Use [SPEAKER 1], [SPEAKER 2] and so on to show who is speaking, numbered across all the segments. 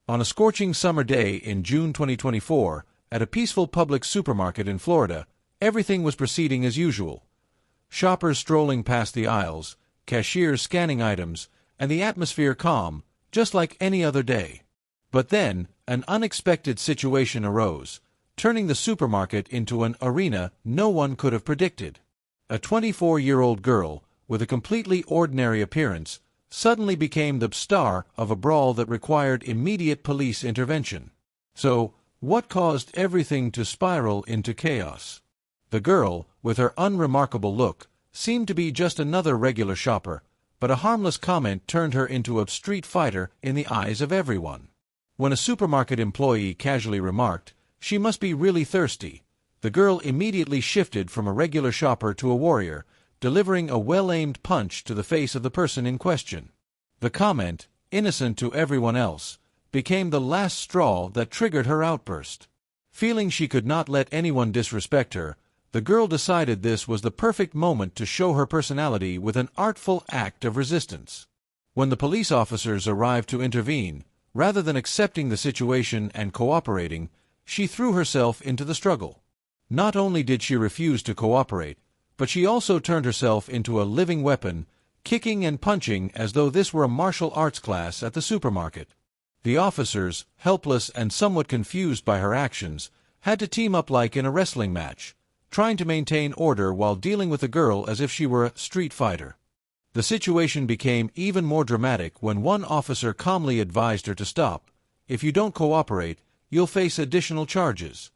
[SPEAKER 1] On a scorching summer day in June 2024, at a peaceful Publix supermarket in Florida, everything was proceeding as usual. Shoppers strolling past the aisles, cashiers scanning items, and the atmosphere calm, just like any other day. But then, an unexpected situation arose, turning the supermarket into an arena no one could have predicted. A 24-year-old girl, with a completely ordinary appearance, suddenly became the star of a brawl that required immediate police intervention. So, what caused everything to spiral into chaos? The girl, with her unremarkable look, seemed to be just another regular shopper, but a harmless comment turned her into a street fighter in the eyes of everyone. When a supermarket employee casually remarked, "She must be really thirsty," the girl immediately shifted from a regular shopper to a warrior, delivering a well-aimed punch to the face of the person in question. The comment, innocent to everyone else, became the last straw that triggered her outburst. Feeling she could not let anyone disrespect her, the girl decided this was the perfect moment to show her personality with an artful act of resistance. When the police officers arrived to intervene, rather than accepting the situation and cooperating, she threw herself into the struggle. Not only did she refuse to cooperate, but she also turned herself into a living weapon, kicking and punching as though this were a martial arts class at the supermarket. The officers, helpless and somewhat confused by her actions, had to team up like in a wrestling match, trying to maintain order while dealing with the girl as if she were a street fighter. The situation became even more dramatic when one officer calmly advised her to stop. "If you don't cooperate, you'll face additional charges."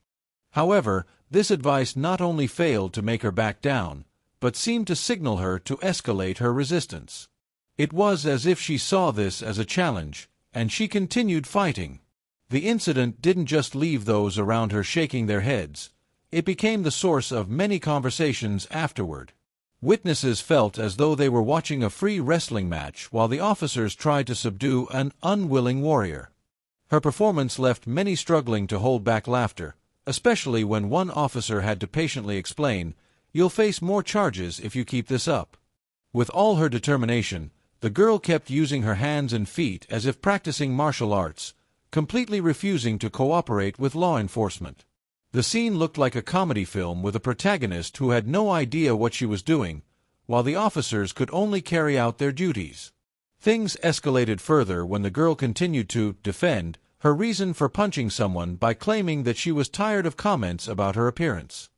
[SPEAKER 1] However, this advice not only failed to make her back down, but seemed to signal her to escalate her resistance. It was as if she saw this as a challenge, and she continued fighting. The incident didn't just leave those around her shaking their heads. It became the source of many conversations afterward. Witnesses felt as though they were watching a free wrestling match while the officers tried to subdue an unwilling warrior. Her performance left many struggling to hold back laughter, especially when one officer had to patiently explain, "You'll face more charges if you keep this up." With all her determination, the girl kept using her hands and feet as if practicing martial arts, completely refusing to cooperate with law enforcement. The scene looked like a comedy film with a protagonist who had no idea what she was doing, while the officers could only carry out their duties. Things escalated further when the girl continued to defend her reason for punching someone by claiming that she was tired of comments about her appearance.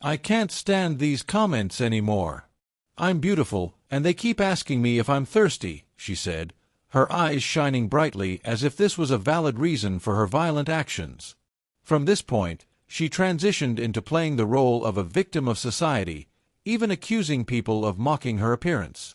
[SPEAKER 1] "I can't stand these comments anymore. I'm beautiful, and they keep asking me if I'm thirsty," she said, her eyes shining brightly as if this was a valid reason for her violent actions. From this point, she transitioned into playing the role of a victim of society, even accusing people of mocking her appearance.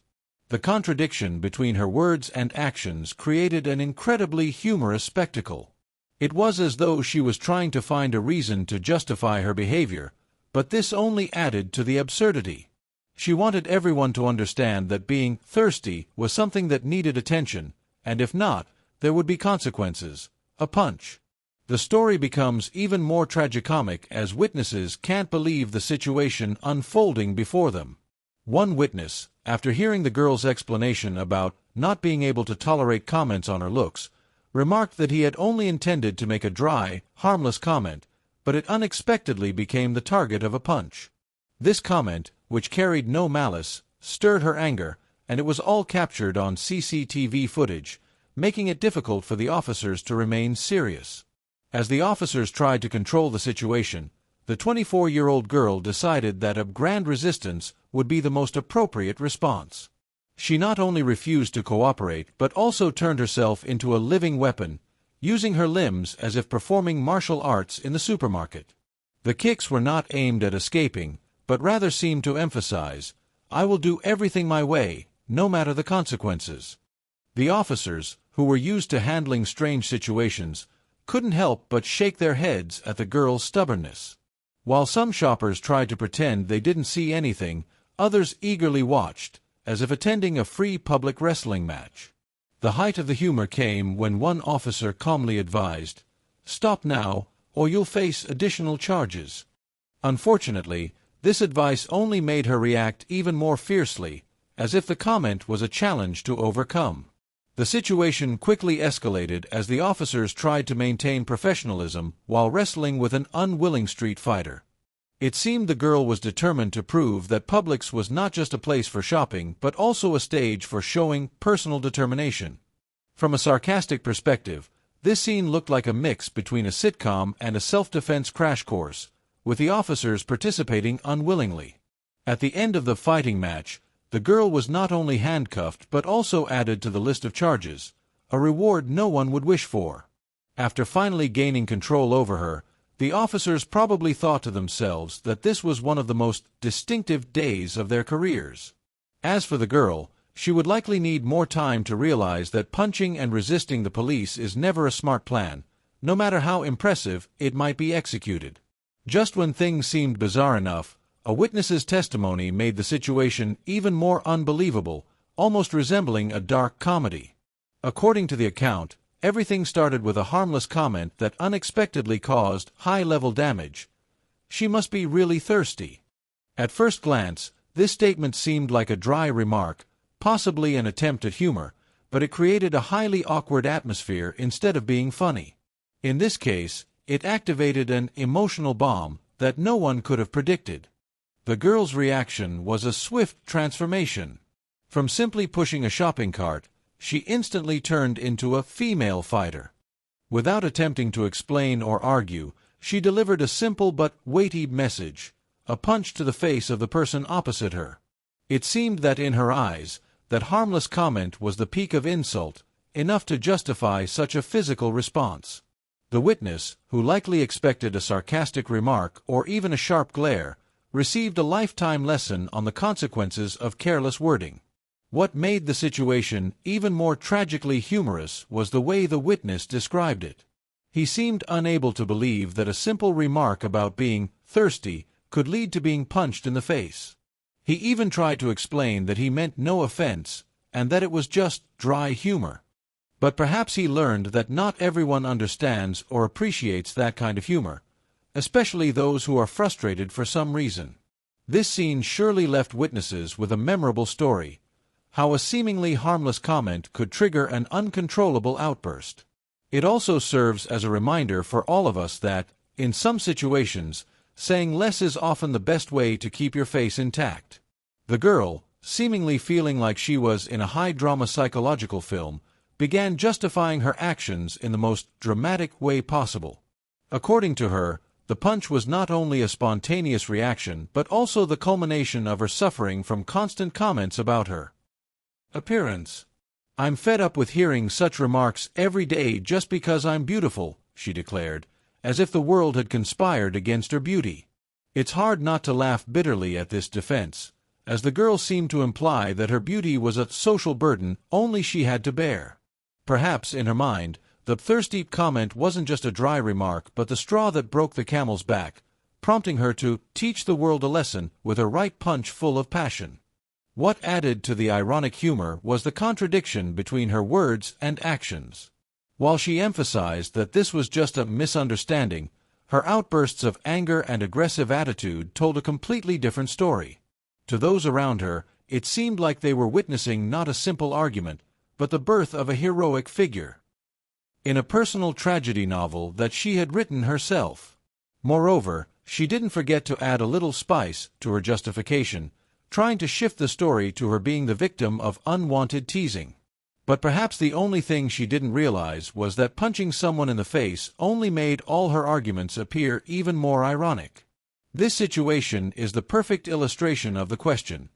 [SPEAKER 1] The contradiction between her words and actions created an incredibly humorous spectacle. It was as though she was trying to find a reason to justify her behavior, but this only added to the absurdity. She wanted everyone to understand that being thirsty was something that needed attention, and if not, there would be consequences, a punch. The story becomes even more tragicomic as witnesses can't believe the situation unfolding before them. One witness, after hearing the girl's explanation about not being able to tolerate comments on her looks, remarked that he had only intended to make a dry, harmless comment, but it unexpectedly became the target of a punch. This comment, which carried no malice, stirred her anger, and it was all captured on CCTV footage, making it difficult for the officers to remain serious. As the officers tried to control the situation, the 24-year-old girl decided that a grand resistance would be the most appropriate response. She not only refused to cooperate but also turned herself into a living weapon, using her limbs as if performing martial arts in the supermarket. The kicks were not aimed at escaping, but rather seemed to emphasize, "I will do everything my way, no matter the consequences." The officers, who were used to handling strange situations, couldn't help but shake their heads at the girl's stubbornness. While some shoppers tried to pretend they didn't see anything, others eagerly watched, as if attending a free public wrestling match. The height of the humor came when one officer calmly advised, "Stop now, or you'll face additional charges." Unfortunately, this advice only made her react even more fiercely, as if the comment was a challenge to overcome. The situation quickly escalated as the officers tried to maintain professionalism while wrestling with an unwilling street fighter. It seemed the girl was determined to prove that Publix was not just a place for shopping but also a stage for showing personal determination. From a sarcastic perspective, this scene looked like a mix between a sitcom and a self-defense crash course, with the officers participating unwillingly. At the end of the fighting match, the girl was not only handcuffed but also added to the list of charges, a reward no one would wish for. After finally gaining control over her, the officers probably thought to themselves that this was one of the most distinctive days of their careers. As for the girl, she would likely need more time to realize that punching and resisting the police is never a smart plan, no matter how impressive it might be executed. Just when things seemed bizarre enough, a witness's testimony made the situation even more unbelievable, almost resembling a dark comedy. According to the account, everything started with a harmless comment that unexpectedly caused high-level damage. "She must be really thirsty." At first glance, this statement seemed like a dry remark, possibly an attempt at humor, but it created a highly awkward atmosphere instead of being funny. In this case, it activated an emotional bomb that no one could have predicted. The girl's reaction was a swift transformation. From simply pushing a shopping cart, she instantly turned into a female fighter. Without attempting to explain or argue, she delivered a simple but weighty message, a punch to the face of the person opposite her. It seemed that in her eyes, that harmless comment was the peak of insult, enough to justify such a physical response. The witness, who likely expected a sarcastic remark or even a sharp glare, received a lifetime lesson on the consequences of careless wording. What made the situation even more tragically humorous was the way the witness described it. He seemed unable to believe that a simple remark about being thirsty could lead to being punched in the face. He even tried to explain that he meant no offense and that it was just dry humor. But perhaps he learned that not everyone understands or appreciates that kind of humor, especially those who are frustrated for some reason. This scene surely left witnesses with a memorable story, how a seemingly harmless comment could trigger an uncontrollable outburst. It also serves as a reminder for all of us that, in some situations, saying less is often the best way to keep your face intact. The girl, seemingly feeling like she was in a high-drama psychological film, began justifying her actions in the most dramatic way possible. According to her, the punch was not only a spontaneous reaction but also the culmination of her suffering from constant comments about her appearance. "I'm fed up with hearing such remarks every day just because I'm beautiful," she declared, as if the world had conspired against her beauty. It's hard not to laugh bitterly at this defense, as the girl seemed to imply that her beauty was a social burden only she had to bear. Perhaps, in her mind, the thirsty comment wasn't just a dry remark but the straw that broke the camel's back, prompting her to teach the world a lesson with a right punch full of passion. What added to the ironic humor was the contradiction between her words and actions. While she emphasized that this was just a misunderstanding, her outbursts of anger and aggressive attitude told a completely different story. To those around her, it seemed like they were witnessing not a simple argument, but the birth of a heroic figure in a personal tragedy novel that she had written herself. Moreover, she didn't forget to add a little spice to her justification, trying to shift the story to her being the victim of unwanted teasing. But perhaps the only thing she didn't realize was that punching someone in the face only made all her arguments appear even more ironic. This situation is the perfect illustration of the question: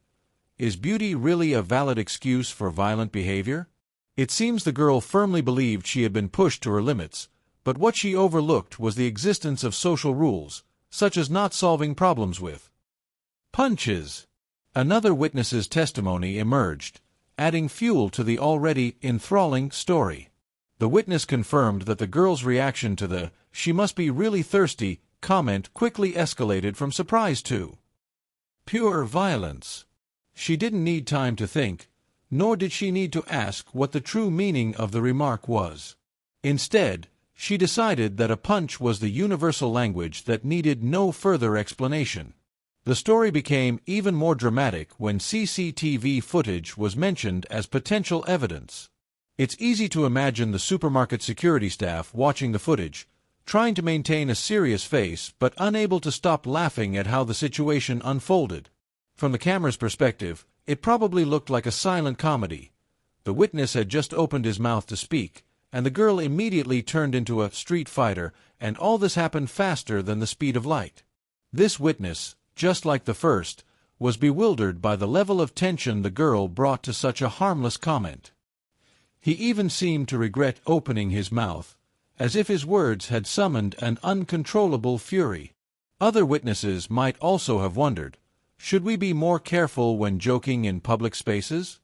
[SPEAKER 1] is beauty really a valid excuse for violent behavior? It seems the girl firmly believed she had been pushed to her limits, but what she overlooked was the existence of social rules, such as not solving problems with punches. Another witness's testimony emerged, adding fuel to the already enthralling story. The witness confirmed that the girl's reaction to the "she must be really thirsty" comment quickly escalated from surprise to pure violence. She didn't need time to think, nor did she need to ask what the true meaning of the remark was. Instead, she decided that a punch was the universal language that needed no further explanation. The story became even more dramatic when CCTV footage was mentioned as potential evidence. It's easy to imagine the supermarket security staff watching the footage, trying to maintain a serious face but unable to stop laughing at how the situation unfolded. From the camera's perspective, it probably looked like a silent comedy. The witness had just opened his mouth to speak, and the girl immediately turned into a street fighter, and all this happened faster than the speed of light. This witness, just like the first, was bewildered by the level of tension the girl brought to such a harmless comment. He even seemed to regret opening his mouth, as if his words had summoned an uncontrollable fury. Other witnesses might also have wondered, should we be more careful when joking in public spaces?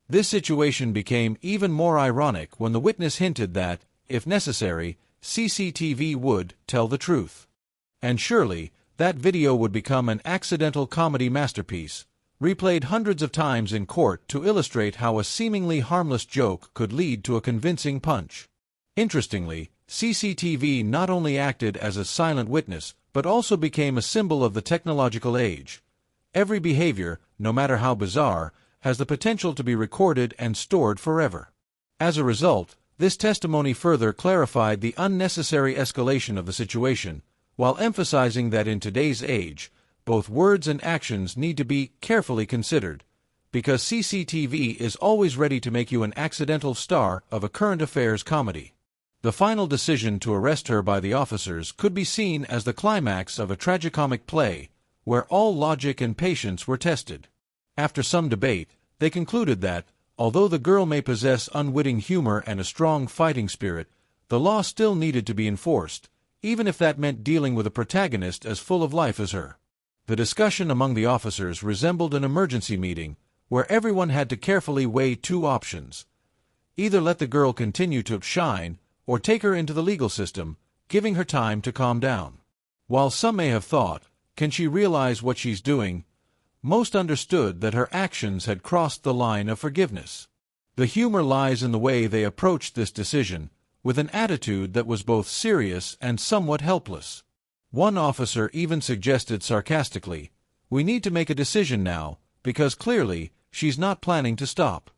[SPEAKER 1] This situation became even more ironic when the witness hinted that, if necessary, CCTV would tell the truth. And surely, that video would become an accidental comedy masterpiece, replayed hundreds of times in court to illustrate how a seemingly harmless joke could lead to a convincing punch. Interestingly, CCTV not only acted as a silent witness, but also became a symbol of the technological age. Every behavior, no matter how bizarre, has the potential to be recorded and stored forever. As a result, this testimony further clarified the unnecessary escalation of the situation, while emphasizing that in today's age, both words and actions need to be carefully considered, because CCTV is always ready to make you an accidental star of a current affairs comedy. The final decision to arrest her by the officers could be seen as the climax of a tragicomic play, where all logic and patience were tested. After some debate, they concluded that, although the girl may possess unwitting humor and a strong fighting spirit, the law still needed to be enforced, even if that meant dealing with a protagonist as full of life as her. The discussion among the officers resembled an emergency meeting, where everyone had to carefully weigh two options: either let the girl continue to shine, or take her into the legal system, giving her time to calm down. While some may have thought, can she realize what she's doing? Most understood that her actions had crossed the line of forgiveness. The humor lies in the way they approached this decision, with an attitude that was both serious and somewhat helpless. One officer even suggested sarcastically, "We need to make a decision now, because clearly, she's not planning to stop."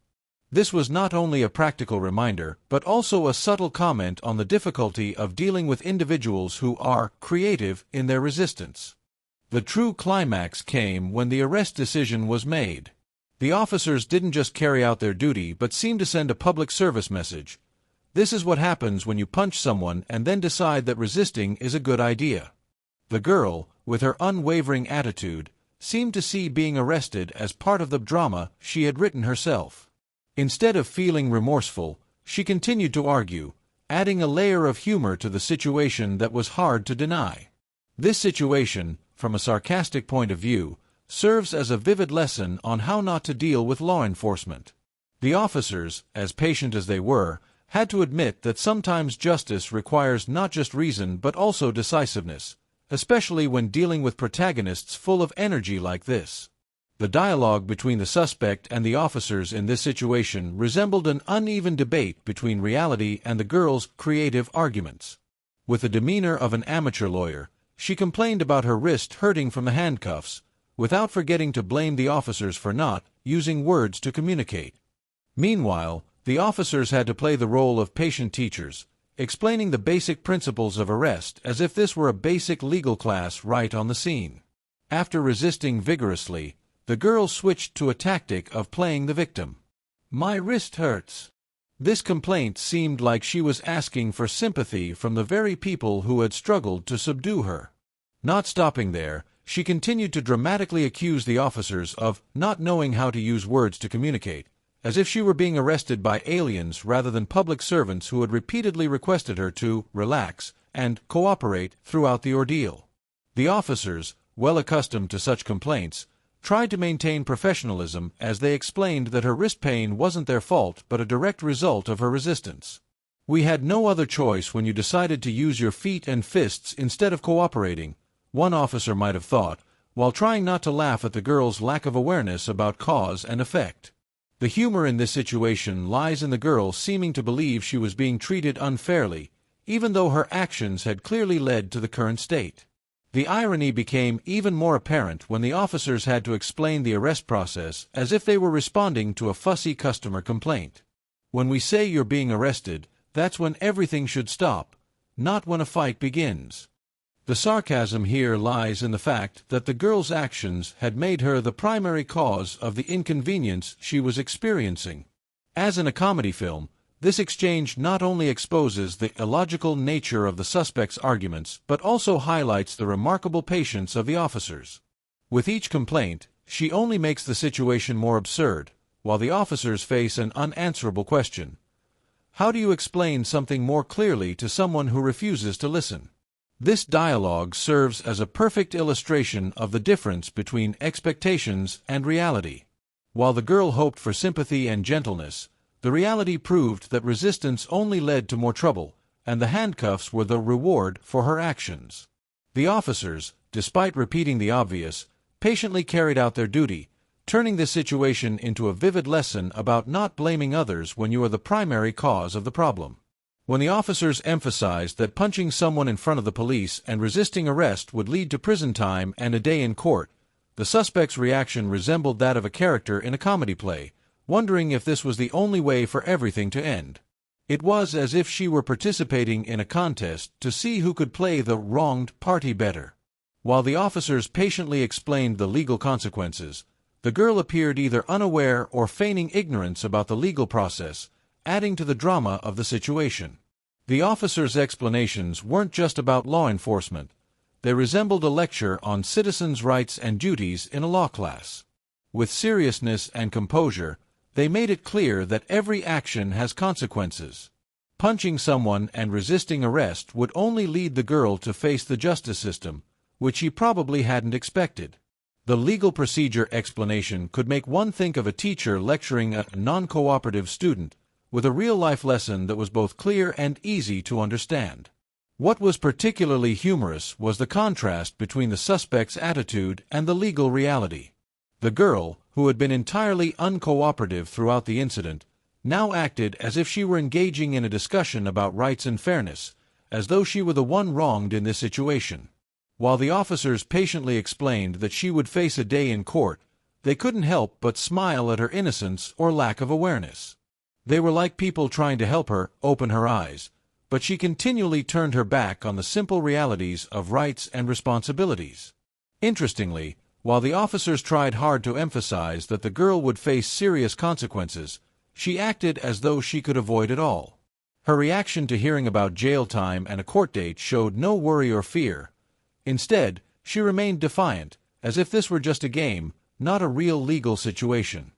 [SPEAKER 1] This was not only a practical reminder, but also a subtle comment on the difficulty of dealing with individuals who are creative in their resistance. The true climax came when the arrest decision was made. The officers didn't just carry out their duty but seemed to send a public service message. This is what happens when you punch someone and then decide that resisting is a good idea. The girl, with her unwavering attitude, seemed to see being arrested as part of the drama she had written herself. Instead of feeling remorseful, she continued to argue, adding a layer of humor to the situation that was hard to deny. This situation, from a sarcastic point of view, serves as a vivid lesson on how not to deal with law enforcement. The officers, as patient as they were, had to admit that sometimes justice requires not just reason but also decisiveness, especially when dealing with protagonists full of energy like this. The dialogue between the suspect and the officers in this situation resembled an uneven debate between reality and the girl's creative arguments. With the demeanor of an amateur lawyer, she complained about her wrist hurting from the handcuffs, without forgetting to blame the officers for not using words to communicate. Meanwhile, the officers had to play the role of patient teachers, explaining the basic principles of arrest as if this were a basic legal class right on the scene. After resisting vigorously, the girl switched to a tactic of playing the victim. "My wrist hurts." This complaint seemed like she was asking for sympathy from the very people who had struggled to subdue her. Not stopping there, she continued to dramatically accuse the officers of not knowing how to use words to communicate, as if she were being arrested by aliens rather than public servants who had repeatedly requested her to relax and cooperate throughout the ordeal. The officers, well accustomed to such complaints, tried to maintain professionalism as they explained that her wrist pain wasn't their fault but a direct result of her resistance. "We had no other choice when you decided to use your feet and fists instead of cooperating," one officer might have thought, while trying not to laugh at the girl's lack of awareness about cause and effect. The humor in this situation lies in the girl seeming to believe she was being treated unfairly, even though her actions had clearly led to the current state. The irony became even more apparent when the officers had to explain the arrest process as if they were responding to a fussy customer complaint. When we say you're being arrested, that's when everything should stop, not when a fight begins. The sarcasm here lies in the fact that the girl's actions had made her the primary cause of the inconvenience she was experiencing. As in a comedy film, this exchange not only exposes the illogical nature of the suspect's arguments but also highlights the remarkable patience of the officers. With each complaint, she only makes the situation more absurd, while the officers face an unanswerable question. How do you explain something more clearly to someone who refuses to listen? This dialogue serves as a perfect illustration of the difference between expectations and reality. While the girl hoped for sympathy and gentleness, the reality proved that resistance only led to more trouble, and the handcuffs were the reward for her actions. The officers, despite repeating the obvious, patiently carried out their duty, turning this situation into a vivid lesson about not blaming others when you are the primary cause of the problem. When the officers emphasized that punching someone in front of the police and resisting arrest would lead to prison time and a day in court, the suspect's reaction resembled that of a character in a comedy play, wondering if this was the only way for everything to end. It was as if she were participating in a contest to see who could play the wronged party better. While the officers patiently explained the legal consequences, the girl appeared either unaware or feigning ignorance about the legal process, adding to the drama of the situation. The officers' explanations weren't just about law enforcement. They resembled a lecture on citizens' rights and duties in a law class. With seriousness and composure, they made it clear that every action has consequences. Punching someone and resisting arrest would only lead the girl to face the justice system, which she probably hadn't expected. The legal procedure explanation could make one think of a teacher lecturing a non-cooperative student, with a real-life lesson that was both clear and easy to understand. What was particularly humorous was the contrast between the suspect's attitude and the legal reality. The girl, who had been entirely uncooperative throughout the incident, now acted as if she were engaging in a discussion about rights and fairness, as though she were the one wronged in this situation. While the officers patiently explained that she would face a day in court, they couldn't help but smile at her innocence or lack of awareness. They were like people trying to help her open her eyes, but she continually turned her back on the simple realities of rights and responsibilities. Interestingly, while the officers tried hard to emphasize that the girl would face serious consequences, she acted as though she could avoid it all. Her reaction to hearing about jail time and a court date showed no worry or fear. Instead, she remained defiant, as if this were just a game, not a real legal situation.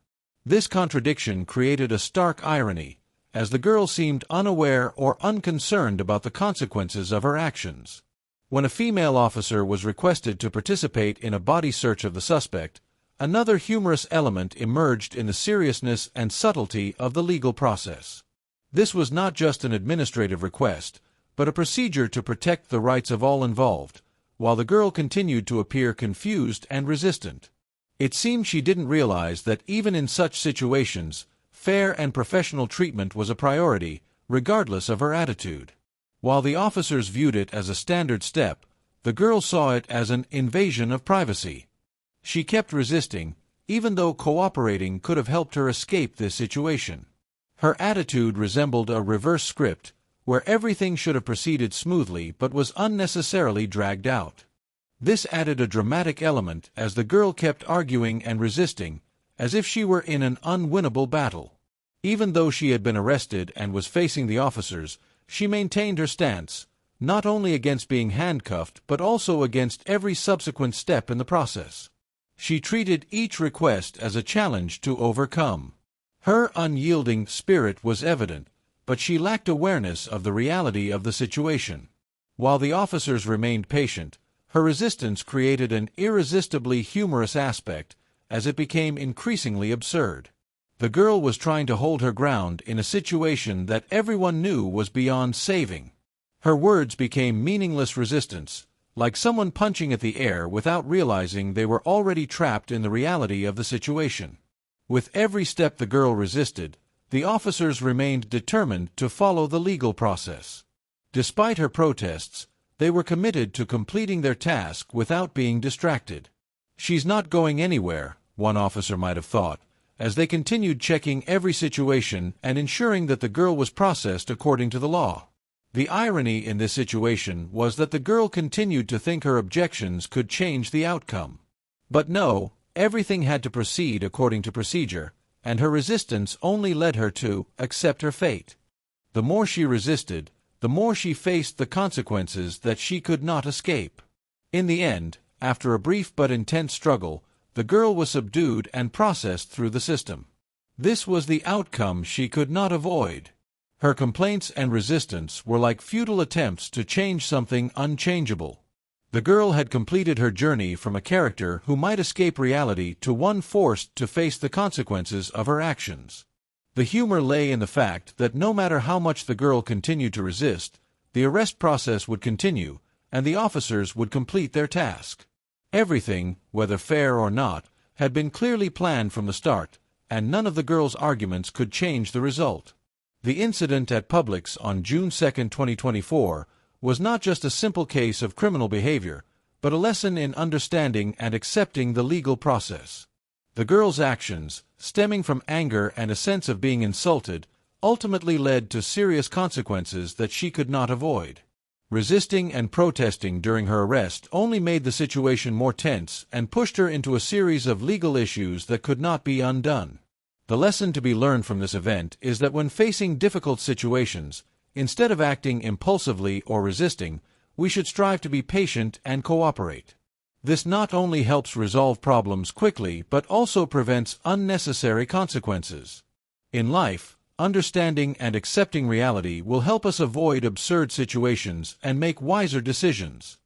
[SPEAKER 1] This contradiction created a stark irony, as the girl seemed unaware or unconcerned about the consequences of her actions. When a female officer was requested to participate in a body search of the suspect, another humorous element emerged in the seriousness and subtlety of the legal process. This was not just an administrative request, but a procedure to protect the rights of all involved, while the girl continued to appear confused and resistant. It seemed she didn't realize that even in such situations, fair and professional treatment was a priority, regardless of her attitude. While the officers viewed it as a standard step, the girl saw it as an invasion of privacy. She kept resisting, even though cooperating could have helped her escape this situation. Her attitude resembled a reverse script, where everything should have proceeded smoothly but was unnecessarily dragged out. This added a dramatic element as the girl kept arguing and resisting, as if she were in an unwinnable battle. Even though she had been arrested and was facing the officers, she maintained her stance, not only against being handcuffed but also against every subsequent step in the process. She treated each request as a challenge to overcome. Her unyielding spirit was evident, but she lacked awareness of the reality of the situation. While the officers remained patient, her resistance created an irresistibly humorous aspect as it became increasingly absurd. The girl was trying to hold her ground in a situation that everyone knew was beyond saving. Her words became meaningless resistance, like someone punching at the air without realizing they were already trapped in the reality of the situation. With every step the girl resisted, the officers remained determined to follow the legal process. Despite her protests, they were committed to completing their task without being distracted. "She's not going anywhere," one officer might have thought, as they continued checking every situation and ensuring that the girl was processed according to the law. The irony in this situation was that the girl continued to think her objections could change the outcome. But no, everything had to proceed according to procedure, and her resistance only led her to accept her fate. The more she resisted, the more she faced the consequences that she could not escape. In the end, after a brief but intense struggle, the girl was subdued and processed through the system. This was the outcome she could not avoid. Her complaints and resistance were like futile attempts to change something unchangeable. The girl had completed her journey from a character who might escape reality to one forced to face the consequences of her actions. The humor lay in the fact that no matter how much the girl continued to resist, the arrest process would continue, and the officers would complete their task. Everything, whether fair or not, had been clearly planned from the start, and none of the girl's arguments could change the result. The incident at Publix on June 2, 2024, was not just a simple case of criminal behavior, but a lesson in understanding and accepting the legal process. The girl's actions, stemming from anger and a sense of being insulted, ultimately led to serious consequences that she could not avoid. Resisting and protesting during her arrest only made the situation more tense and pushed her into a series of legal issues that could not be undone. The lesson to be learned from this event is that when facing difficult situations, instead of acting impulsively or resisting, we should strive to be patient and cooperate. This not only helps resolve problems quickly but also prevents unnecessary consequences. In life, understanding and accepting reality will help us avoid absurd situations and make wiser decisions.